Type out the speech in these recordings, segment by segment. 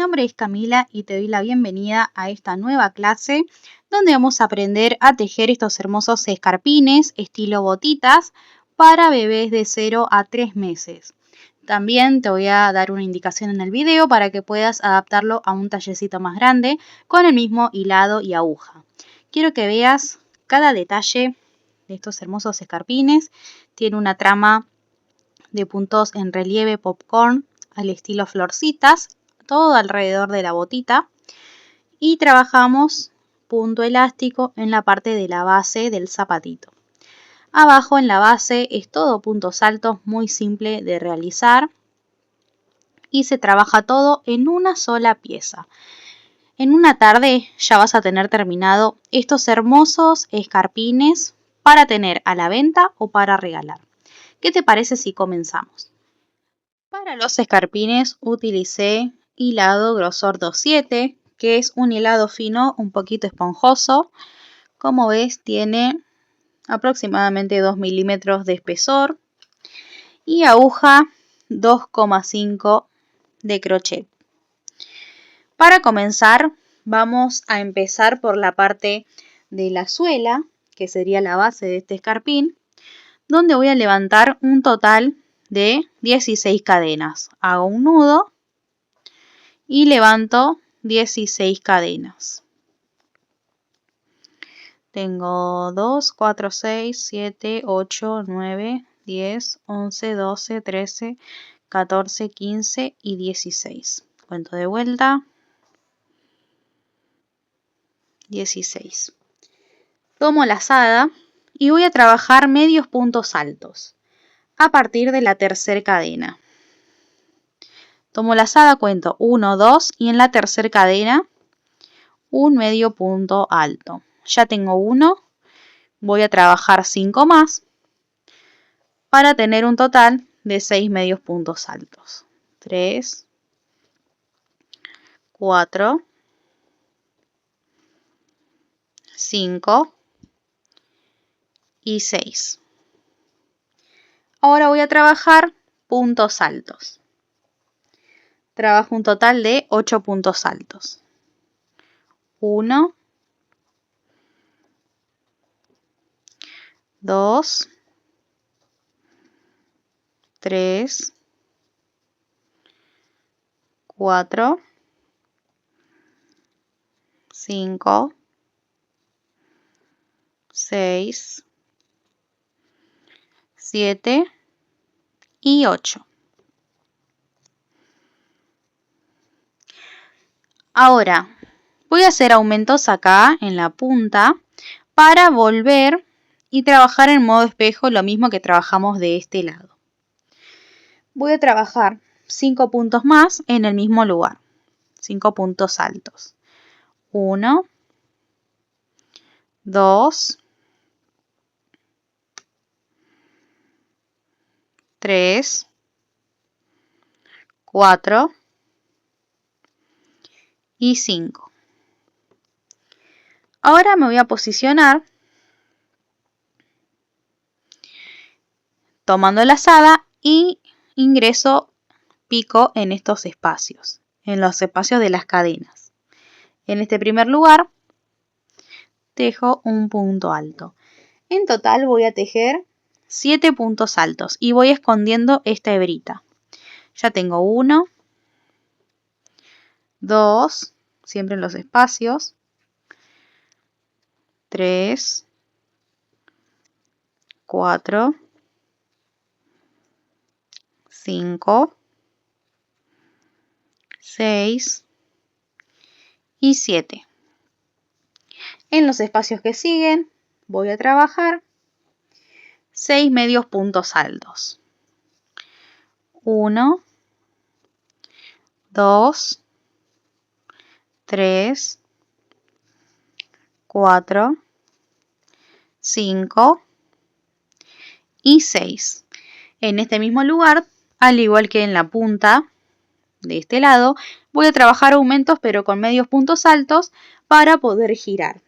nombre es Camila y te doy la bienvenida a esta nueva clase donde vamos a aprender a tejer estos hermosos escarpines estilo botitas para bebés de 0 a 3 meses. También te voy a dar una indicación en el video para que puedas adaptarlo a un tallecito más grande con el mismo hilado y aguja. Quiero que veas cada detalle de estos hermosos escarpines. Tiene una trama de puntos en relieve popcorn al estilo florcitas, todo alrededor de la botita, y trabajamos punto elástico en la parte de la base del zapatito. Abajo en la base es todo puntos altos, muy simple de realizar, y se trabaja todo en una sola pieza. En una tarde ya vas a tener terminado estos hermosos escarpines para tener a la venta o para regalar. ¿Qué te parece si comenzamos? Para los escarpines utilicé hilado grosor 2.7, que es un hilado fino un poquito esponjoso. Como ves, tiene aproximadamente 2 milímetros de espesor y aguja 2,5 de crochet. Para comenzar, vamos a empezar por la parte de la suela, que sería la base de este escarpín, donde voy a levantar un total de 16 cadenas. Hago un nudo y levanto 16 cadenas. Tengo 2, 4, 6, 7, 8, 9, 10, 11, 12, 13, 14, 15 y 16. Cuento de vuelta. 16. Tomo la lazada y voy a trabajar medios puntos altos a partir de la tercera cadena. Tomo la lazada, cuento 1, 2 y en la tercera cadena un medio punto alto. Ya tengo 1, voy a trabajar 5 más para tener un total de 6 medios puntos altos. 3, 4, 5 y 6. Ahora voy a trabajar puntos altos. Trabajo un total de 8 puntos altos. 1, 2, 3, 4, 5, 6, 7 y 8. Ahora voy a hacer aumentos acá en la punta para volver y trabajar en modo espejo lo mismo que trabajamos de este lado. Voy a trabajar 5 puntos más en el mismo lugar, 5 puntos altos. 1, 2, 3, 4 y 5. Ahora me voy a posicionar tomando la lazada y ingreso pico en estos espacios, en los espacios de las cadenas. En este primer lugar tejo un punto alto. En total voy a tejer 7 puntos altos y voy escondiendo esta hebrita. Ya tengo 1, 2, siempre en los espacios, 3, 4, 5, 6 y 7. En los espacios que siguen voy a trabajar 6 medios puntos altos. 1, 2, 3, 4, 5 y 6. En este mismo lugar, al igual que en la punta de este lado, voy a trabajar aumentos pero con medios puntos altos para poder girar.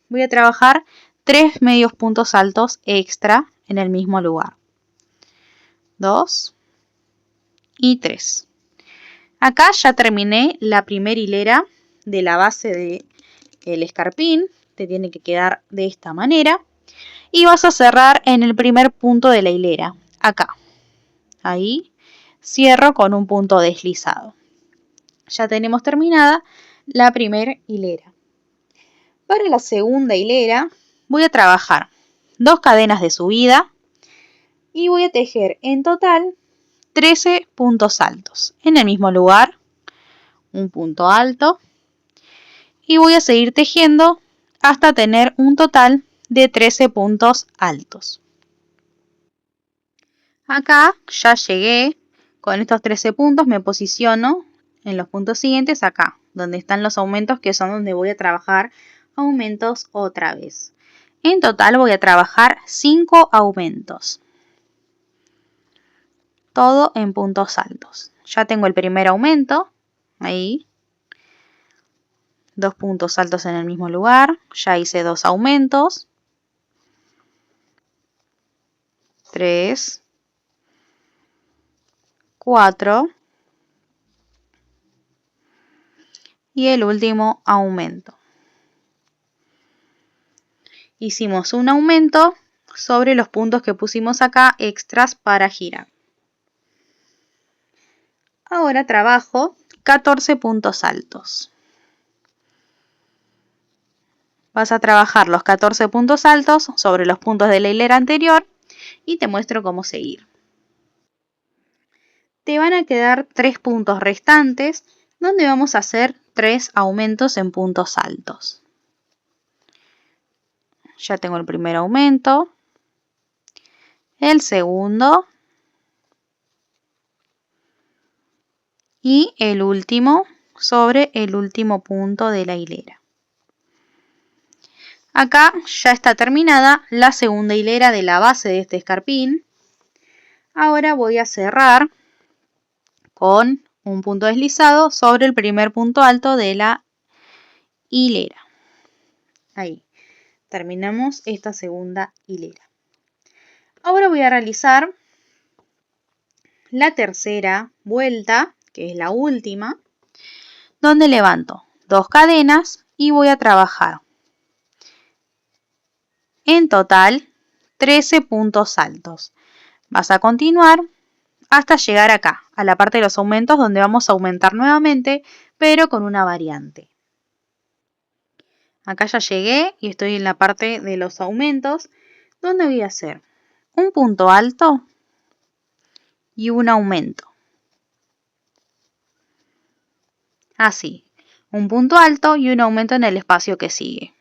Voy a trabajar 3 medios puntos altos extra en el mismo lugar. 2 y 3. Acá ya terminé la primera hilera de la base del escarpín. Te tiene que quedar de esta manera. Y vas a cerrar en el primer punto de la hilera, acá. Ahí cierro con un punto deslizado. Ya tenemos terminada la primera hilera. Para la segunda hilera voy a trabajar 2 cadenas de subida y voy a tejer en total 13 puntos altos. En el mismo lugar, un punto alto, y voy a seguir tejiendo hasta tener un total de 13 puntos altos. Acá ya llegué con estos 13 puntos, me posiciono en los puntos siguientes acá, donde están los aumentos, que son donde voy a trabajar aumentos otra vez. En total voy a trabajar 5 aumentos. Todo en puntos altos. Ya tengo el primer aumento, ahí. 2 puntos altos en el mismo lugar. Ya hice 2 aumentos. 3. 4. Y el último aumento. Hicimos un aumento sobre los puntos que pusimos acá extras para girar. Ahora trabajo 14 puntos altos. Vas a trabajar los 14 puntos altos sobre los puntos de la hilera anterior y te muestro cómo seguir. Te van a quedar 3 puntos restantes donde vamos a hacer 3 aumentos en puntos altos. Ya tengo el primer aumento, el segundo y el último sobre el último punto de la hilera. Acá ya está terminada la segunda hilera de la base de este escarpín. Ahora voy a cerrar con un punto deslizado sobre el primer punto alto de la hilera. Ahí terminamos esta segunda hilera. Ahora voy a realizar la tercera vuelta, que es la última, donde levanto 2 cadenas y voy a trabajar en total 13 puntos altos. Vas a continuar hasta llegar acá, a la parte de los aumentos, donde vamos a aumentar nuevamente, pero con una variante. Acá ya llegué y estoy en la parte de los aumentos, donde voy a hacer un punto alto y un aumento. Así, un punto alto y un aumento en el espacio que sigue.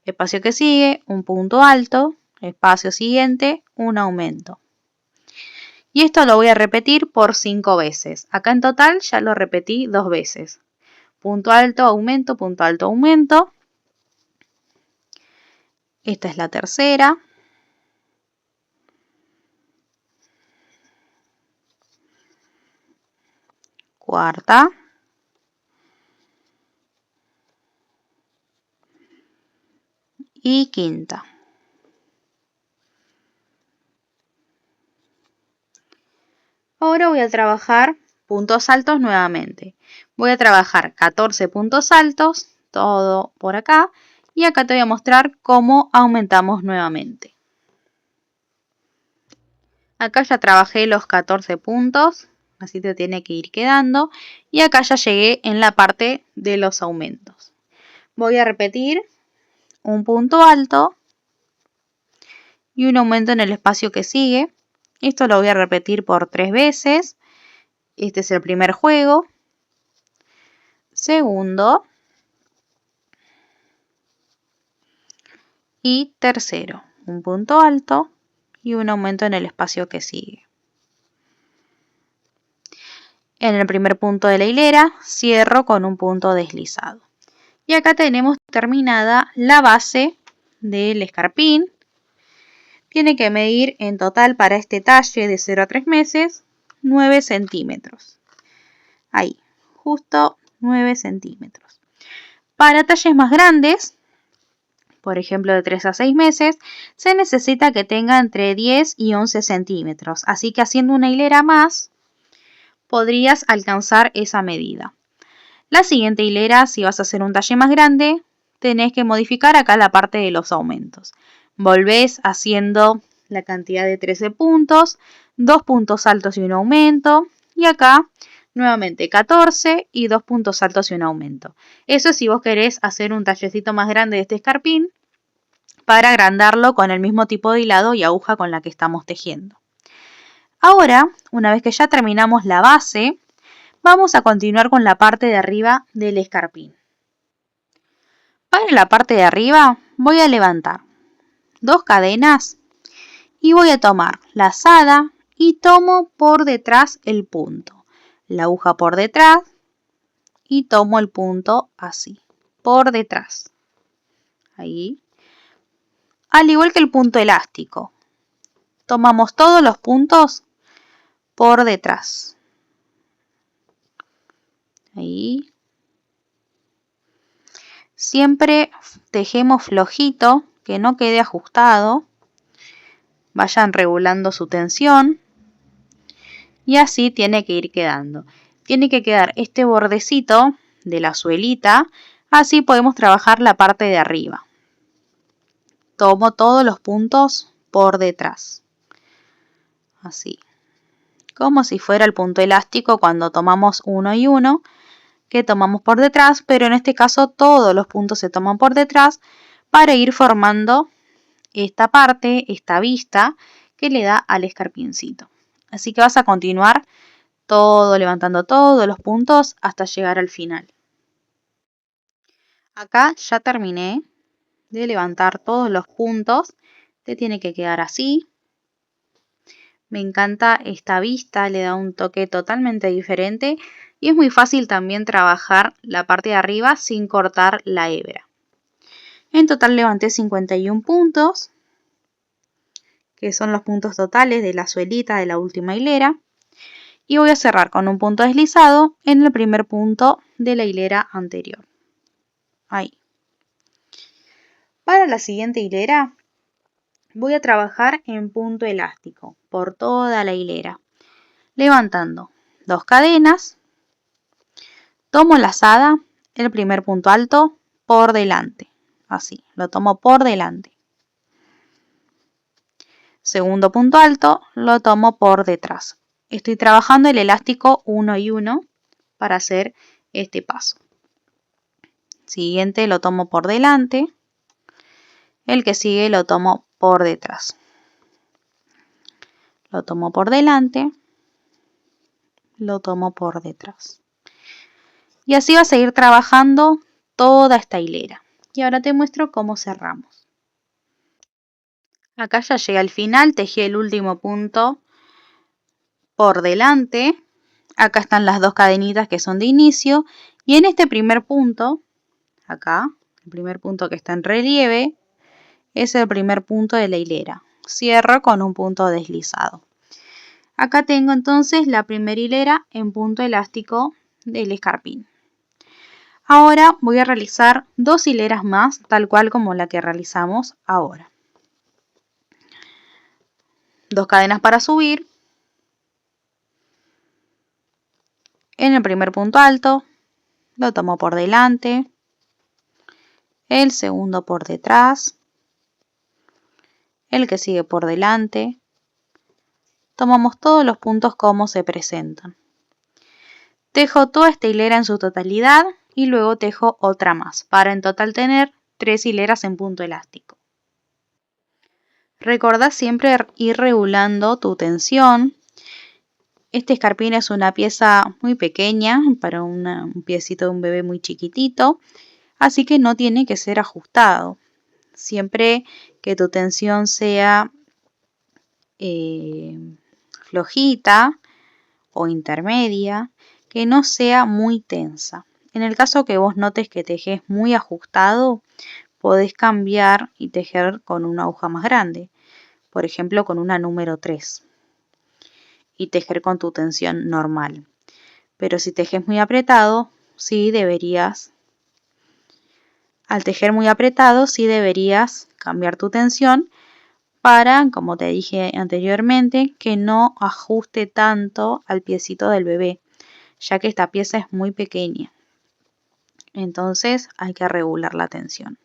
Espacio que sigue, un punto alto, espacio siguiente, un aumento. Y esto lo voy a repetir por 5 veces. Acá en total ya lo repetí 2 veces. Punto alto, aumento, punto alto, aumento. Esta es la tercera. Cuarta. Y quinta. Ahora voy a trabajar puntos altos nuevamente. Voy a trabajar 14 puntos altos, todo por acá. Y acá te voy a mostrar cómo aumentamos nuevamente. Acá ya trabajé los 14 puntos, así te tiene que ir quedando. Y acá ya llegué en la parte de los aumentos. Voy a repetir un punto alto y un aumento en el espacio que sigue. Esto lo voy a repetir por 3 veces. Este es el primer juego. Segundo. Y tercero. Un punto alto y un aumento en el espacio que sigue. En el primer punto de la hilera cierro con un punto deslizado. Y acá tenemos terminada la base del escarpín. Tiene que medir en total para este talle de 0 a 3 meses 9 centímetros. Ahí, justo 9 centímetros. Para talles más grandes, por ejemplo de 3 a 6 meses, se necesita que tenga entre 10 y 11 centímetros. Así que haciendo una hilera más, podrías alcanzar esa medida. La siguiente hilera, si vas a hacer un talle más grande, tenés que modificar acá la parte de los aumentos. Volvés haciendo la cantidad de 13 puntos, 2 puntos altos y un aumento, y acá nuevamente 14 y 2 puntos altos y un aumento. Eso es si vos querés hacer un tallecito más grande de este escarpín para agrandarlo con el mismo tipo de hilado y aguja con la que estamos tejiendo. Ahora, una vez que ya terminamos la base, vamos a continuar con la parte de arriba del escarpín. Para la parte de arriba voy a levantar 2 cadenas y voy a tomar la lazada y tomo por detrás el punto. La aguja por detrás y tomo el punto así, por detrás. Ahí. Al igual que el punto elástico. Tomamos todos los puntos por detrás. Ahí. Siempre tejemos flojito, que no quede ajustado. Vayan regulando su tensión. Y así tiene que ir quedando. Tiene que quedar este bordecito de la suelita. Así podemos trabajar la parte de arriba. Tomo todos los puntos por detrás. Así. Como si fuera el punto elástico cuando tomamos uno y uno, que tomamos por detrás, pero en este caso todos los puntos se toman por detrás para ir formando esta parte, esta vista que le da al escarpincito. Así que vas a continuar levantando todos los puntos hasta llegar al final. Acá ya terminé de levantar todos los puntos. Te tiene que quedar así. Me encanta esta vista, le da un toque totalmente diferente y es muy fácil también trabajar la parte de arriba sin cortar la hebra. En total levanté 51 puntos, que son los puntos totales de la suelita de la última hilera. Y voy a cerrar con un punto deslizado en el primer punto de la hilera anterior. Ahí. Para la siguiente hilera voy a trabajar en punto elástico por toda la hilera, levantando 2 cadenas, tomo lazada, el primer punto alto por delante, así, lo tomo por delante. Segundo punto alto, lo tomo por detrás. Estoy trabajando el elástico 1 y 1 para hacer este paso. Siguiente lo tomo por delante, el que sigue lo tomo por detrás. Lo tomo por delante, lo tomo por detrás. Y así va a seguir trabajando toda esta hilera. Y ahora te muestro cómo cerramos. Acá ya llegué al final, tejí el último punto por delante. Acá están las 2 cadenitas que son de inicio. Y en este primer punto, acá, el primer punto que está en relieve, es el primer punto de la hilera. Cierro con un punto deslizado. Acá tengo entonces la primera hilera en punto elástico del escarpín. Ahora voy a realizar 2 hileras más, tal cual como la que realizamos ahora. 2 cadenas para subir. En el primer punto alto, lo tomo por delante. El segundo por detrás. El que sigue por delante. Tomamos todos los puntos como se presentan. Tejo toda esta hilera en su totalidad y luego tejo otra más, para en total tener 3 hileras en punto elástico. Recordá siempre ir regulando tu tensión. Este escarpín es una pieza muy pequeña para un piecito de un bebé muy chiquitito, así que no tiene que ser ajustado. Siempre que tu tensión sea flojita o intermedia, que no sea muy tensa. En el caso que vos notes que tejes muy ajustado, podés cambiar y tejer con una aguja más grande, por ejemplo con una número 3, y tejer con tu tensión normal. Pero si tejes muy apretado, sí deberías, al tejer muy apretado, sí deberías cambiar tu tensión para, como te dije anteriormente, que no ajuste tanto al piecito del bebé, ya que esta pieza es muy pequeña. Entonces hay que regular la tensión.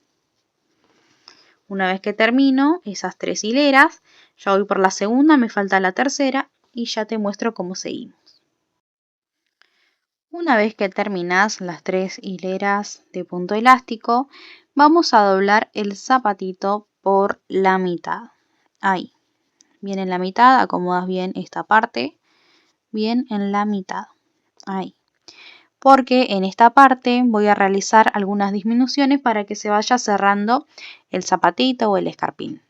Una vez que termino esas 3 hileras, ya voy por la segunda, me falta la tercera y ya te muestro cómo seguimos. Una vez que terminas las 3 hileras de punto elástico, vamos a doblar el zapatito por la mitad. Ahí. Bien en la mitad, acomodas bien esta parte. Bien en la mitad. Ahí. Porque en esta parte voy a realizar algunas disminuciones para que se vaya cerrando el zapatito o el escarpín.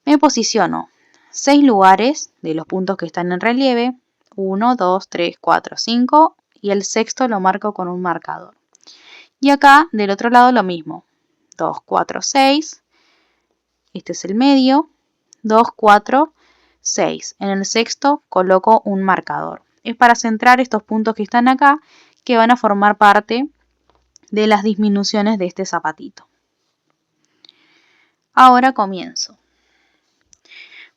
Me posiciono 6 lugares de los puntos que están en relieve. 1, 2, 3, 4, 5 y el sexto lo marco con un marcador. Y acá del otro lado lo mismo. 2, 4, 6. Este es el medio. 2, 4, 6. En el sexto coloco un marcador. Es para centrar estos puntos que están acá, que van a formar parte de las disminuciones de este zapatito. Ahora comienzo.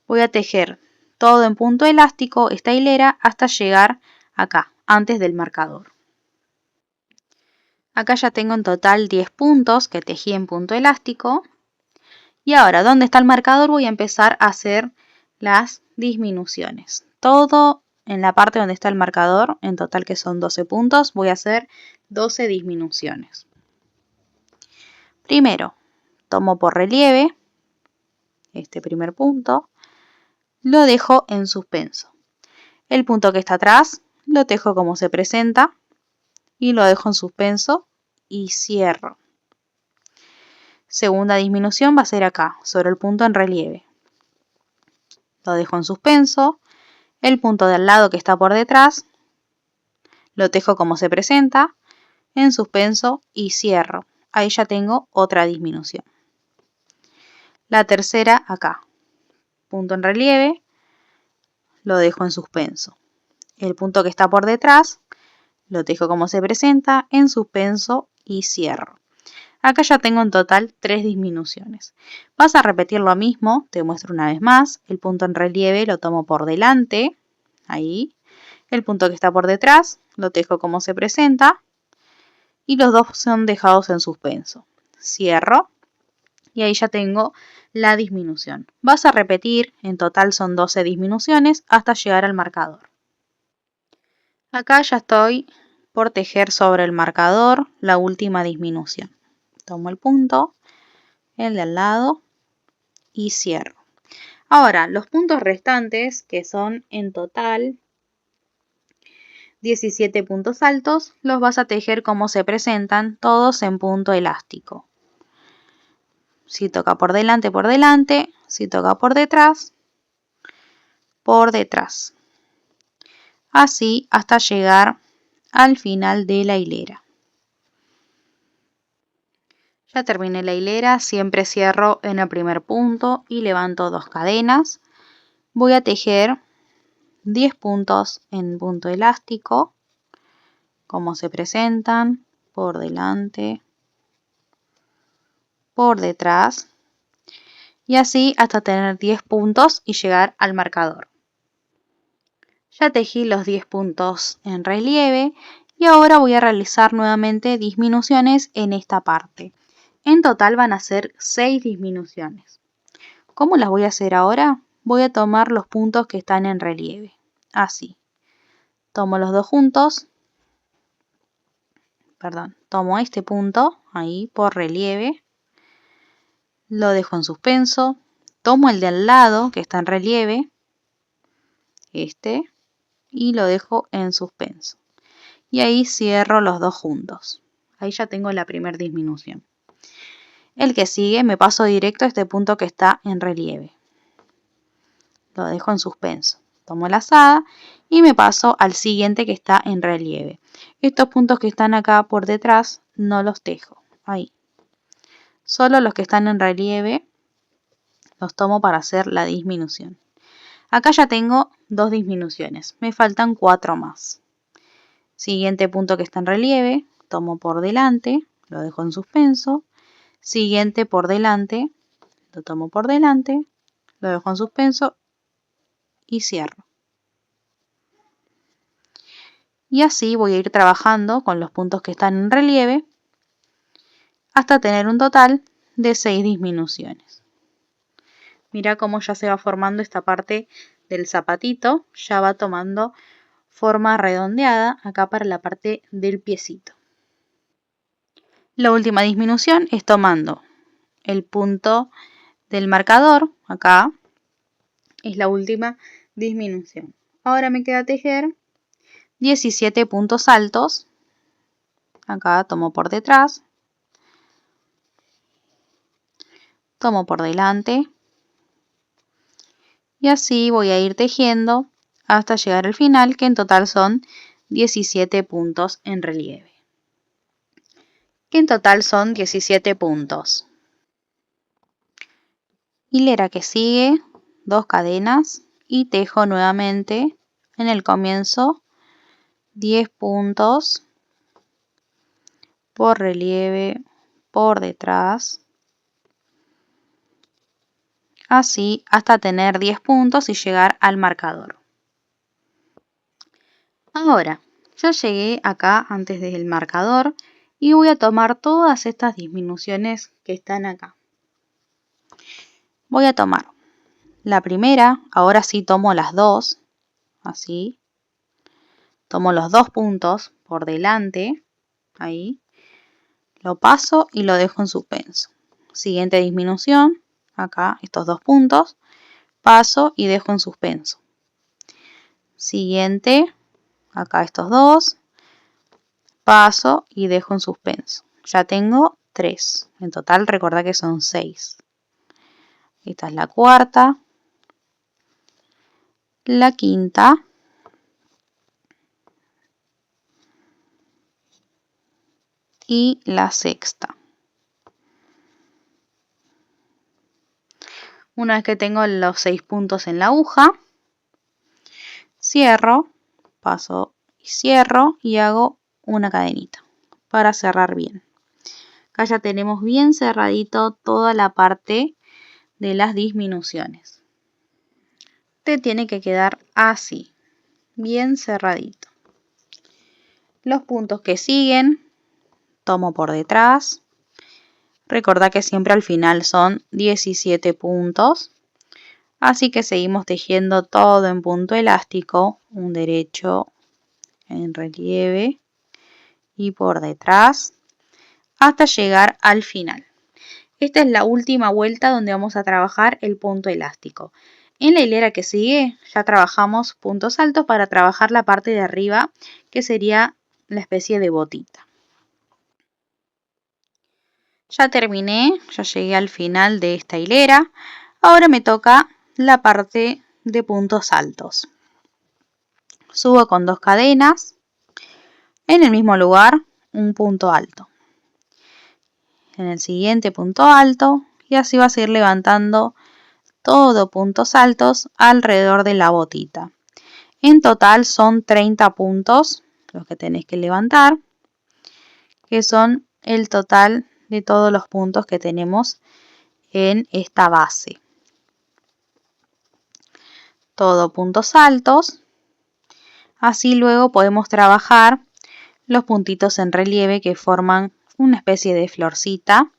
Voy a tejer todo en punto elástico, esta hilera, hasta llegar acá, antes del marcador. Acá ya tengo en total 10 puntos que tejí en punto elástico. Y ahora, ¿dónde está el marcador? Voy a empezar a hacer las disminuciones. Todo en la parte donde está el marcador, en total que son 12 puntos, voy a hacer 12 disminuciones. Primero, tomo por relieve este primer punto, lo dejo en suspenso. El punto que está atrás lo tejo como se presenta y lo dejo en suspenso y cierro. Segunda disminución va a ser acá, sobre el punto en relieve. Lo dejo en suspenso. El punto de al lado que está por detrás lo tejo como se presenta, en suspenso y cierro. Ahí ya tengo otra disminución. La tercera acá. Punto en relieve, lo dejo en suspenso. El punto que está por detrás lo tejo como se presenta, en suspenso y cierro. Acá ya tengo en total 3 disminuciones. Vas a repetir lo mismo, te muestro una vez más. El punto en relieve lo tomo por delante, ahí. El punto que está por detrás lo tejo como se presenta y los dos son dejados en suspenso. Cierro y ahí ya tengo la disminución. Vas a repetir, en total son 12 disminuciones hasta llegar al marcador. Acá ya estoy por tejer sobre el marcador la última disminución. Tomo el punto, el de al lado y cierro. Ahora, los puntos restantes, que son en total 17 puntos altos, los vas a tejer como se presentan, todos en punto elástico. Si toca por delante, si toca por detrás. Así hasta llegar al final de la hilera. Ya terminé la hilera, siempre cierro en el primer punto y levanto 2 cadenas. Voy a tejer 10 puntos en punto elástico, como se presentan, por delante, por detrás, y así hasta tener 10 puntos y llegar al marcador. Ya tejí los 10 puntos en relieve y ahora voy a realizar nuevamente disminuciones en esta parte. En total van a ser 6 disminuciones. ¿Cómo las voy a hacer ahora? Voy a tomar los puntos que están en relieve. Así. Tomo los dos juntos. Tomo este punto, ahí, por relieve. Lo dejo en suspenso. Tomo el de al lado, que está en relieve. Y lo dejo en suspenso. Y ahí cierro los dos juntos. Ahí ya tengo la primera disminución. El que sigue me paso directo a este punto que está en relieve. Lo dejo en suspenso. Tomo la lazada y me paso al siguiente que está en relieve. Estos puntos que están acá por detrás no los tejo. Ahí. Solo los que están en relieve los tomo para hacer la disminución. Acá ya tengo 2 disminuciones. Me faltan 4 más. Siguiente punto que está en relieve. Tomo por delante. Lo dejo en suspenso. Siguiente por delante, lo tomo por delante lo dejo en suspenso y cierro. Y así voy a ir trabajando con los puntos que están en relieve hasta tener un total de 6 disminuciones. Mira cómo ya se va formando esta parte del zapatito, ya va tomando forma redondeada acá para la parte del piecito. La última disminución es tomando el punto del marcador, acá es la última disminución. Ahora me queda tejer 17 puntos altos, acá tomo por detrás, tomo por delante y así voy a ir tejiendo hasta llegar al final, que en total son 17 puntos en relieve. Que en total son 17 puntos. Hilera que sigue, 2 cadenas y tejo nuevamente en el comienzo 10 puntos por relieve por detrás, así hasta tener 10 puntos y llegar al marcador. Ahora ya llegué acá antes del marcador y voy a tomar todas estas disminuciones que están acá. Voy a tomar la primera, ahora sí tomo las dos, así, tomo los 2 puntos por delante, ahí, lo paso y lo dejo en suspenso. Siguiente disminución, acá estos 2 puntos, paso y dejo en suspenso. Siguiente, acá estos 2, paso y dejo en suspenso. Ya tengo 3, en total recordá que son 6. Esta es la cuarta, la quinta, y la sexta. Una vez que tengo los 6 puntos en la aguja, cierro, paso y cierro y hago una cadenita para cerrar bien. Acá ya tenemos bien cerradito toda la parte de las disminuciones. Te tiene que quedar así, bien cerradito. Los puntos que siguen, tomo por detrás. Recordá que siempre al final son 17 puntos. Así que seguimos tejiendo todo en punto elástico, un derecho en relieve y por detrás hasta llegar al final. Esta es la última vuelta donde vamos a trabajar el punto elástico. En la hilera que sigue ya trabajamos puntos altos para trabajar la parte de arriba, que sería la especie de botita. Ya terminé, ya llegué al final de esta hilera. Ahora me toca la parte de puntos altos. Subo con 2 cadenas, en el mismo lugar un punto alto, en el siguiente punto alto, y así vas a ir levantando todo puntos altos alrededor de la botita. En total son 30 puntos los que tenés que levantar, que son el total de todos los puntos que tenemos en esta base. Todo puntos altos. Así luego podemos trabajar los puntitos en relieve que forman una especie de florcita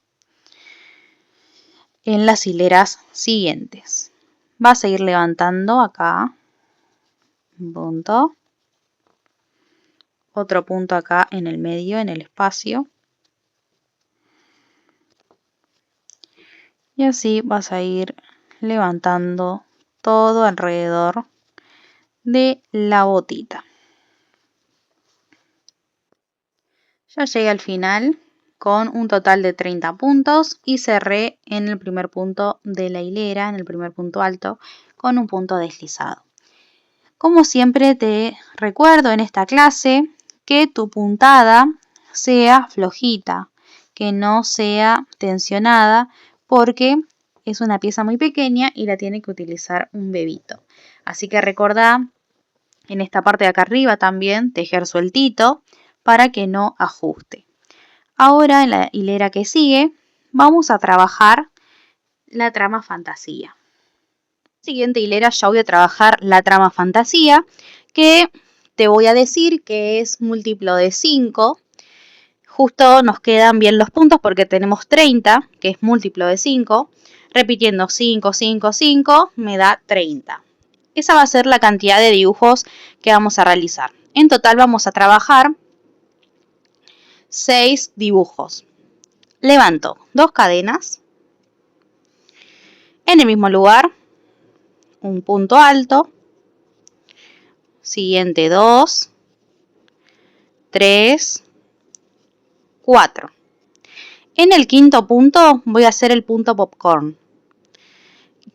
en las hileras siguientes. Vas a ir levantando acá un punto, otro punto acá en el medio, en el espacio, y así vas a ir levantando todo alrededor de la botita. Ya llegué al final con un total de 30 puntos y cerré en el primer punto de la hilera, en el primer punto alto, con un punto deslizado. Como siempre te recuerdo en esta clase que tu puntada sea flojita, que no sea tensionada, porque es una pieza muy pequeña y la tiene que utilizar un bebito. Así que recordá en esta parte de acá arriba también tejer sueltito para que no ajuste. Ahora en la hilera que sigue vamos a trabajar la trama fantasía. Siguiente hilera ya voy a trabajar la trama fantasía, que te voy a decir que es múltiplo de 5. Justo nos quedan bien los puntos porque tenemos 30, que es múltiplo de 5. Repitiendo 5, 5, 5, me da 30. Esa va a ser la cantidad de dibujos que vamos a realizar. En total vamos a trabajar 6 dibujos. Levanto 2 cadenas. En el mismo lugar, un punto alto. Siguiente 2, 3, 4. En el quinto punto voy a hacer el punto popcorn,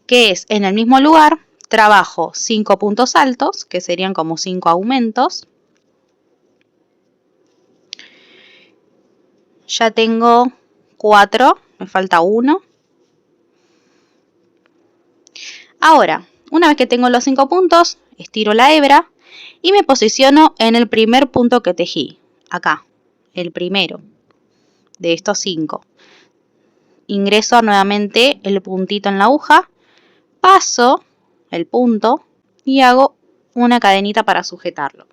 que es en el mismo lugar, trabajo 5 puntos altos, que serían como 5 aumentos. Ya tengo 4, me falta 1. Ahora, una vez que tengo los 5 puntos, estiro la hebra y me posiciono en el primer punto que tejí, acá, el primero de estos 5. Ingreso nuevamente el puntito en la aguja, paso el punto y hago una cadenita para sujetarlo.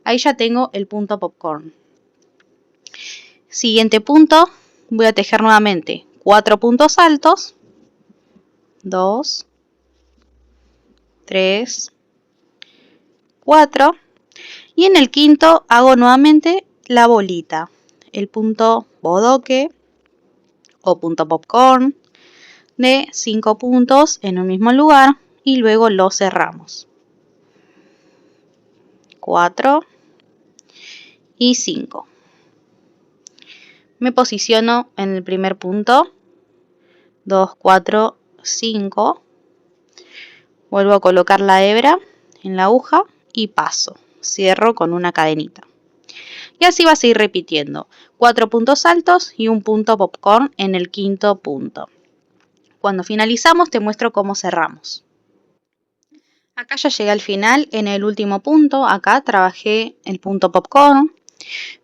Ahí ya tengo el punto popcorn. Siguiente punto, voy a tejer nuevamente 4 puntos altos, 2, 3, 4, y en el quinto hago nuevamente la bolita, el punto bodoque o punto popcorn de 5 puntos en un mismo lugar y luego lo cerramos. 4 y 5. Me posiciono en el primer punto, 2, 4, 5. Vuelvo a colocar la hebra en la aguja y paso. Cierro con una cadenita. Y así vas a ir repitiendo. 4 puntos altos y un punto popcorn en el quinto punto. Cuando finalizamos te muestro cómo cerramos. Acá ya llegué al final, en el último punto, acá trabajé el punto popcorn.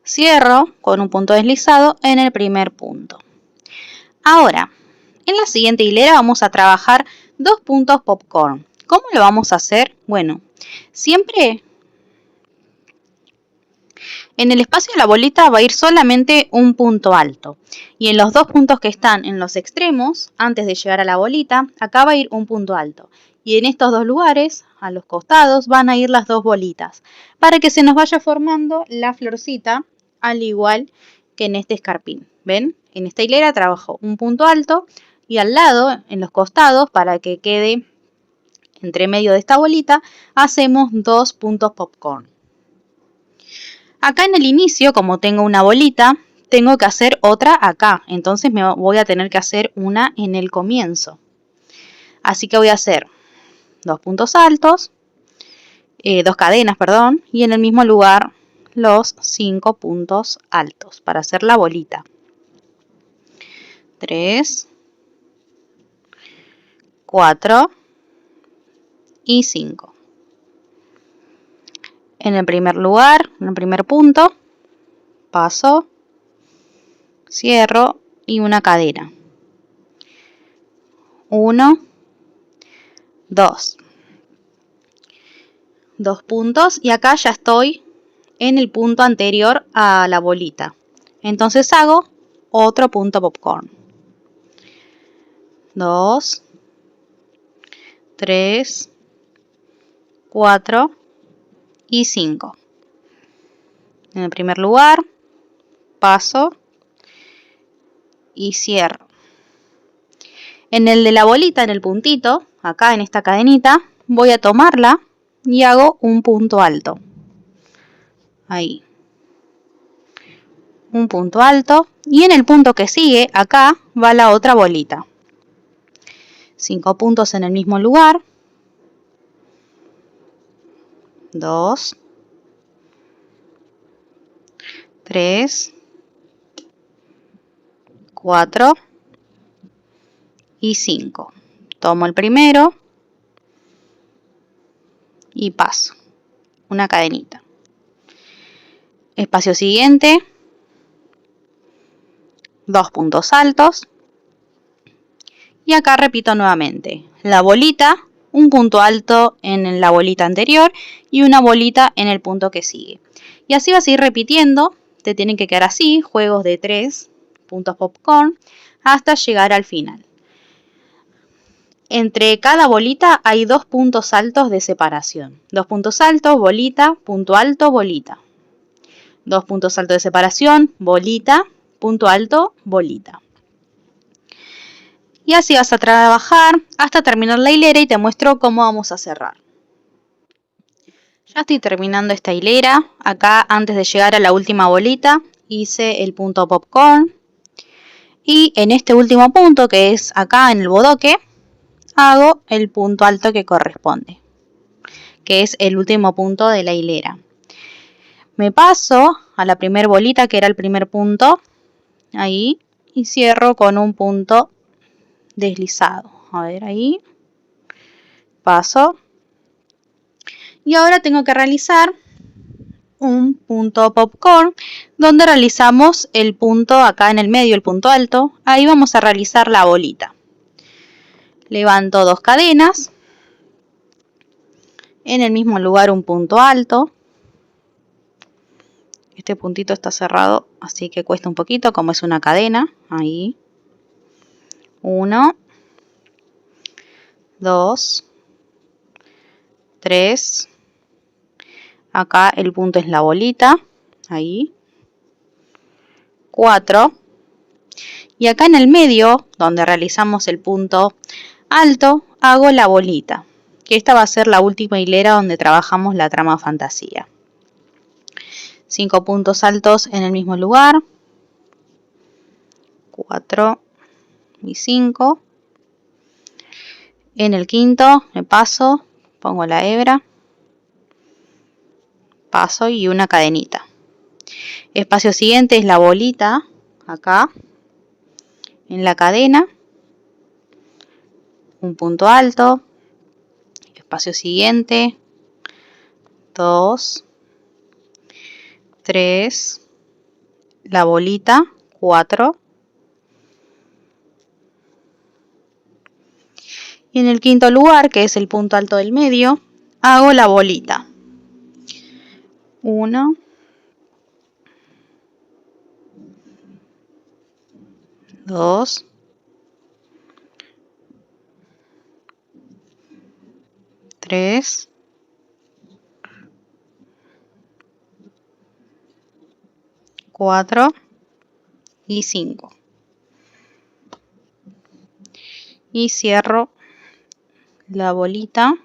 Cierro con un punto deslizado en el primer punto. Ahora, en la siguiente hilera vamos a trabajar 2 puntos popcorn. ¿Cómo lo vamos a hacer? Bueno, siempre en el espacio de la bolita va a ir solamente un punto alto. Y en los 2 puntos que están en los extremos, antes de llegar a la bolita, acá va a ir un punto alto. Y en estos 2 lugares, a los costados, van a ir las 2 bolitas, para que se nos vaya formando la florcita, al igual que en este escarpín. ¿Ven? En esta hilera trabajo un punto alto y al lado, en los costados, para que quede entre medio de esta bolita, hacemos 2 puntos popcorn. Acá en el inicio, como tengo una bolita, tengo que hacer otra acá. Entonces me voy a tener que hacer una en el comienzo. Así que voy a hacer 2 puntos altos, 2 cadenas, perdón, y en el mismo lugar los 5 puntos altos para hacer la bolita. 3, 4 y 5. En el primer lugar, en el primer punto, paso, cierro y una cadena. 1, 2. 2 puntos y acá ya estoy en el punto anterior a la bolita. Entonces hago otro punto popcorn. 2, 3, 4 y 5. En el primer lugar, paso y cierro. En el de la bolita, en el puntito, acá en esta cadenita, voy a tomarla y hago un punto alto. Ahí. Un punto alto. Y en el punto que sigue, acá, va la otra bolita. 5 puntos en el mismo lugar. 2, 3, 4 y 5. Tomo el primero y paso una cadenita. Espacio siguiente, 2 puntos altos y acá repito nuevamente la bolita un punto alto en la bolita anterior y una bolita en el punto que sigue. Y así vas a ir repitiendo, te tienen que quedar así, juegos de 3 puntos popcorn, hasta llegar al final. Entre cada bolita hay 2 puntos altos de separación. 2 puntos altos, bolita, punto alto, bolita. 2 puntos altos de separación, bolita, punto alto, bolita. Y así vas a trabajar hasta terminar la hilera y te muestro cómo vamos a cerrar. Ya estoy terminando esta hilera. Acá, antes de llegar a la última bolita, hice el punto popcorn. Y en este último punto, que es acá en el bodoque, hago el punto alto que corresponde, que es el último punto de la hilera. Me paso a la primera bolita, que era el primer punto, ahí, y cierro con un punto deslizado. A ver, ahí. Paso. Y ahora tengo que realizar un punto popcorn, donde realizamos el punto acá en el medio, el punto alto. Ahí vamos a realizar la bolita. Levanto 2 cadenas. En el mismo lugar un punto alto. Este puntito está cerrado, así que cuesta un poquito, como es una cadena. Ahí. 1, 2, 3. Acá el punto es la bolita. Ahí. 4. Y acá en el medio, donde realizamos el punto alto, hago la bolita. Que esta va a ser la última hilera donde trabajamos la trama fantasía. 5 puntos altos en el mismo lugar. 4 y 5. En el quinto me paso, pongo la hebra, paso y una cadenita. Espacio siguiente es la bolita, acá, en la cadena, un punto alto, espacio siguiente, 2, 3, la bolita, 4, y en el quinto lugar, que es el punto alto del medio, hago la bolita. 1, 2, 3, 4 y 5. Y cierro la bolita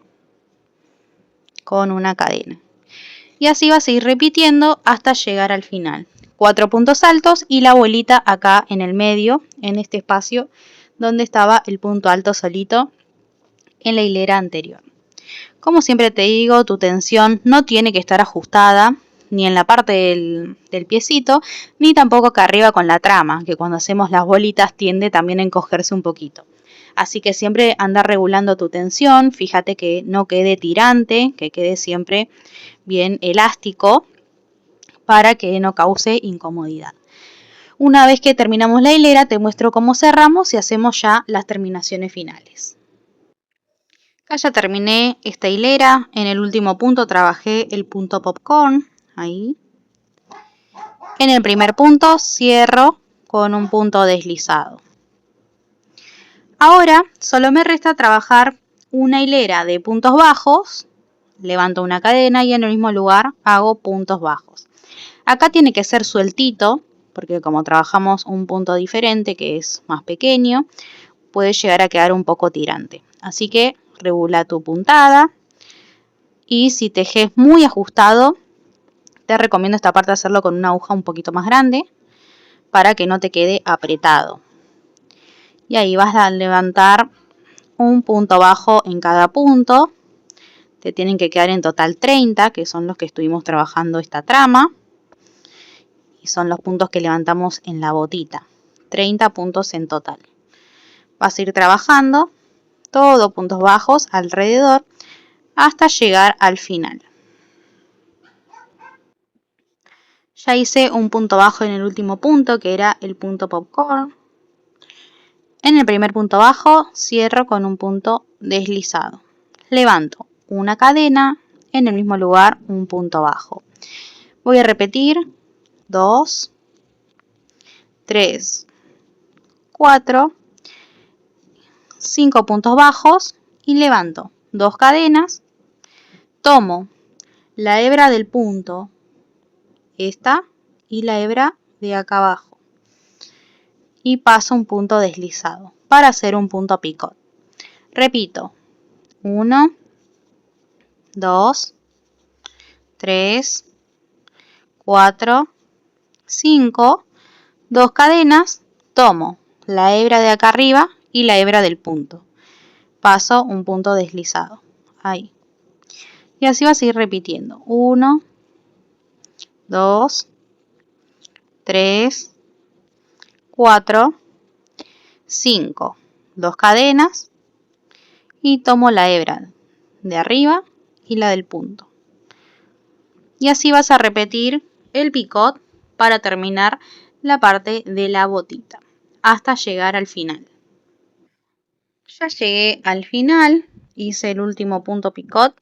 con una cadena. Y así vas a ir repitiendo hasta llegar al final. 4 puntos altos y la bolita acá en el medio, en este espacio donde estaba el punto alto solito en la hilera anterior. Como siempre te digo, tu tensión no tiene que estar ajustada ni en la parte del piecito, ni tampoco acá arriba con la trama, que cuando hacemos las bolitas tiende también a encogerse un poquito. Así que siempre anda regulando tu tensión, fíjate que no quede tirante, que quede siempre bien elástico para que no cause incomodidad. Una vez que terminamos la hilera, te muestro cómo cerramos y hacemos ya las terminaciones finales. Acá ya terminé esta hilera. En el último punto trabajé el punto popcorn, ahí. En el primer punto cierro con un punto deslizado. Ahora solo me resta trabajar una hilera de puntos bajos, levanto una cadena y en el mismo lugar hago puntos bajos. Acá tiene que ser sueltito, porque como trabajamos un punto diferente que es más pequeño, puede llegar a quedar un poco tirante. Así que regula tu puntada y si tejes muy ajustado, te recomiendo esta parte hacerlo con una aguja un poquito más grande para que no te quede apretado. Y ahí vas a levantar un punto bajo en cada punto. Te tienen que quedar en total 30, que son los que estuvimos trabajando esta trama. Y son los puntos que levantamos en la botita. 30 puntos en total. Vas a ir trabajando todos puntos bajos alrededor hasta llegar al final. Ya hice un punto bajo en el último punto, que era el punto popcorn. En el primer punto bajo cierro con un punto deslizado. levanto una cadena, en el mismo lugar un punto bajo. Voy a repetir 2, 3, 4, 5 puntos bajos y levanto 2 cadenas, tomo la hebra del punto, esta, y la hebra de acá abajo, y paso un punto deslizado para hacer un punto picot. Repito, 1, 2, 3, 4, 5, 2 cadenas, tomo la hebra de acá arriba y la hebra del punto, paso un punto deslizado, ahí. Y así vas a ir repitiendo, 1, 2, 3, 4, 5, 2 cadenas y tomo la hebra de arriba y la del punto. Y así vas a repetir el picot para terminar la parte de la botita hasta llegar al final. Ya llegué al final, hice el último punto picot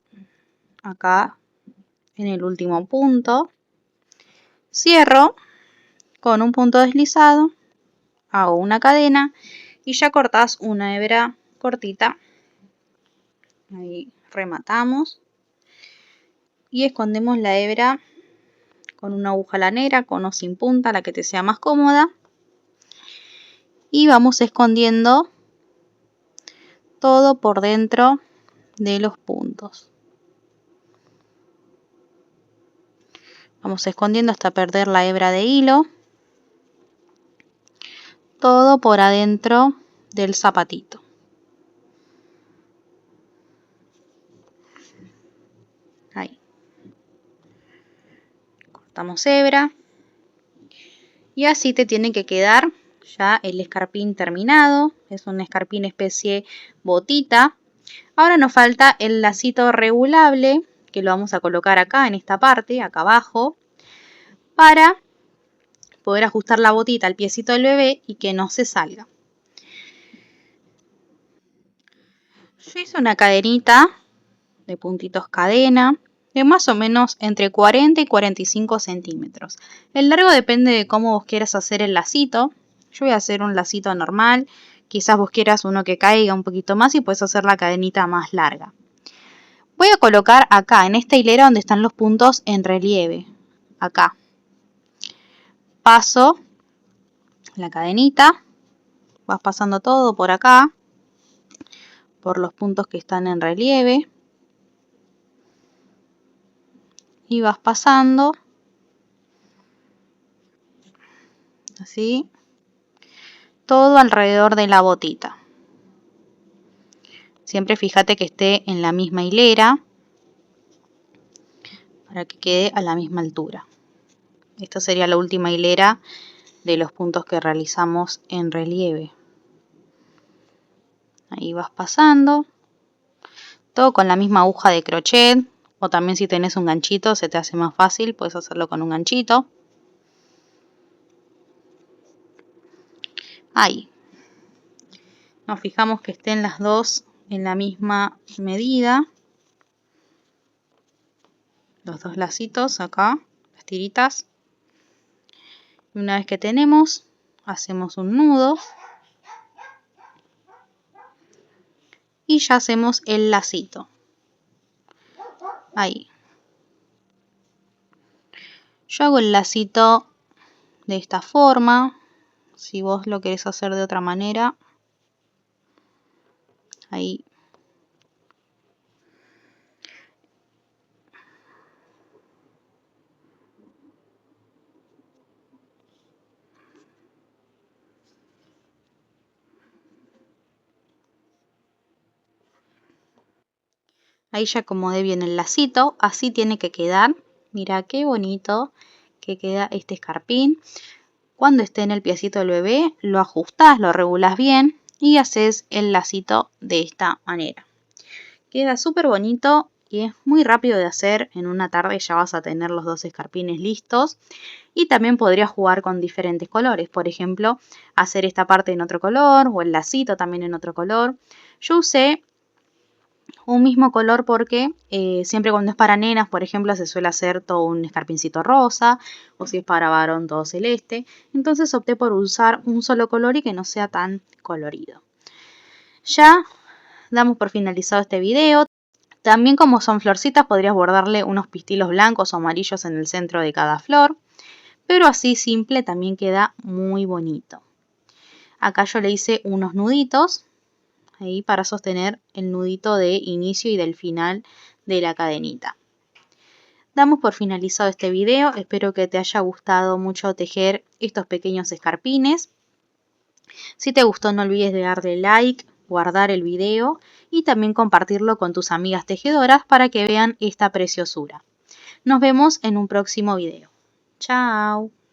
acá en el último punto, cierro con un punto deslizado, hago una cadena y ya cortás una hebra cortita, ahí rematamos y escondemos la hebra con una aguja lanera, con o sin punta, la que te sea más cómoda, y vamos escondiendo todo por dentro de los puntos. Vamos escondiendo hasta perder la hebra de hilo, todo por adentro del zapatito. Ahí. Cortamos hebra y así te tiene que quedar ya el escarpín terminado. Es un escarpín especie botita. Ahora nos falta el lacito regulable, que lo vamos a colocar acá en esta parte, acá abajo, para poder ajustar la botita al piecito del bebé y que no se salga. Yo hice una cadenita de puntitos cadena de más o menos entre 40 y 45 centímetros. El largo depende de cómo vos quieras hacer el lacito. Yo voy a hacer un lacito normal. Quizás vos quieras uno que caiga un poquito más y puedes hacer la cadenita más larga. Voy a colocar acá en esta hilera donde están los puntos en relieve. Acá. Paso la cadenita. Vas pasando todo por acá. Por los puntos que están en relieve. Y vas pasando. Así. Todo alrededor de la botita. Siempre fíjate que esté en la misma hilera para que quede a la misma altura. Esta sería la última hilera de los puntos que realizamos en relieve. Ahí vas pasando. Todo con la misma aguja de crochet. O también si tenés un ganchito se te hace más fácil. Puedes hacerlo con un ganchito. Ahí. Nos fijamos que estén las dos en la misma medida. Los dos lacitos acá. Las tiritas. Una vez que tenemos, hacemos un nudo. Y ya hacemos el lacito. Ahí. Yo hago el lacito de esta forma. Si vos lo querés hacer de otra manera. Ahí. Ahí ya acomodé bien el lacito. Así tiene que quedar. Mira qué bonito que queda este escarpín. Cuando esté en el piecito del bebé, lo ajustás, lo regulás bien y haces el lacito de esta manera. Queda súper bonito y es muy rápido de hacer. En una tarde ya vas a tener los dos escarpines listos. Y también podrías jugar con diferentes colores. Por ejemplo, hacer esta parte en otro color o el lacito también en otro color. Yo usé un mismo color porque siempre cuando es para nenas, por ejemplo, se suele hacer todo un escarpincito rosa, o si es para varón todo celeste. Entonces opté por usar un solo color y que no sea tan colorido. Ya damos por finalizado este video. También, como son florcitas, podrías bordarle unos pistilos blancos o amarillos en el centro de cada flor, pero así simple también queda muy bonito. Acá yo le hice unos nuditos ahí para sostener el nudito de inicio y del final de la cadenita. Damos por finalizado este video. Espero que te haya gustado mucho tejer estos pequeños escarpines. Si te gustó, no olvides de darle like, guardar el video y también compartirlo con tus amigas tejedoras para que vean esta preciosura. Nos vemos en un próximo video. Chao.